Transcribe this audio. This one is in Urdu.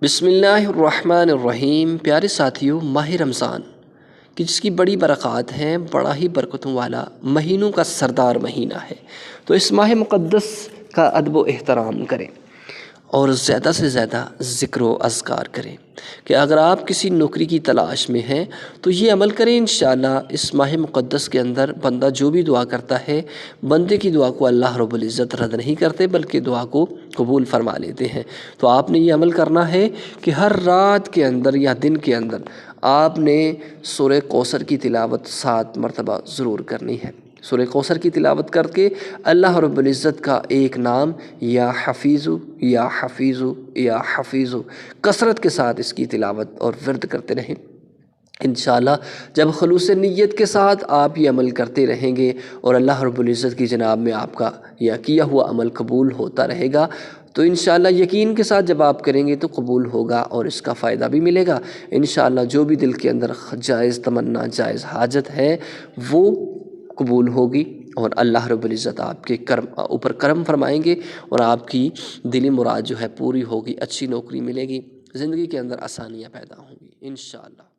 بسم اللہ الرحمن الرحیم۔ پیارے ساتھیوں، ماہ رمضان کہ جس کی بڑی برکات ہیں، بڑا ہی برکتوں والا مہینوں کا سردار مہینہ ہے، تو اس ماہ مقدس کا ادب و احترام کریں اور زیادہ سے زیادہ ذکر و اذکار کریں کہ اگر آپ کسی نوکری کی تلاش میں ہیں تو یہ عمل کریں۔ انشاءاللہ اس ماہ مقدس کے اندر بندہ جو بھی دعا کرتا ہے، بندے کی دعا کو اللہ رب العزت رد نہیں کرتے بلکہ دعا کو قبول فرما لیتے ہیں۔ تو آپ نے یہ عمل کرنا ہے کہ ہر رات کے اندر یا دن کے اندر آپ نے سورہ کوثر کی تلاوت 7 مرتبہ ضرور کرنی ہے۔ سورہ کوثر کی تلاوت کر کے اللہ رب العزت کا ایک نام یا حفیظو یا حفیظو یا حفیظو کثرت کے ساتھ اس کی تلاوت اور ورد کرتے رہیں۔ انشاءاللہ جب خلوص نیت کے ساتھ آپ یہ عمل کرتے رہیں گے اور اللہ رب العزت کی جناب میں آپ کا یہ کیا ہوا عمل قبول ہوتا رہے گا، تو انشاءاللہ یقین کے ساتھ جب آپ کریں گے تو قبول ہوگا اور اس کا فائدہ بھی ملے گا۔ انشاءاللہ جو بھی دل کے اندر جائز تمنا، جائز حاجت ہے، وہ قبول ہوگی اور اللہ رب العزت آپ کے اوپر کرم فرمائیں گے اور آپ کی دلی مراد جو ہے پوری ہوگی، اچھی نوکری ملے گی، زندگی کے اندر آسانیاں پیدا ہوں گی انشاءاللہ۔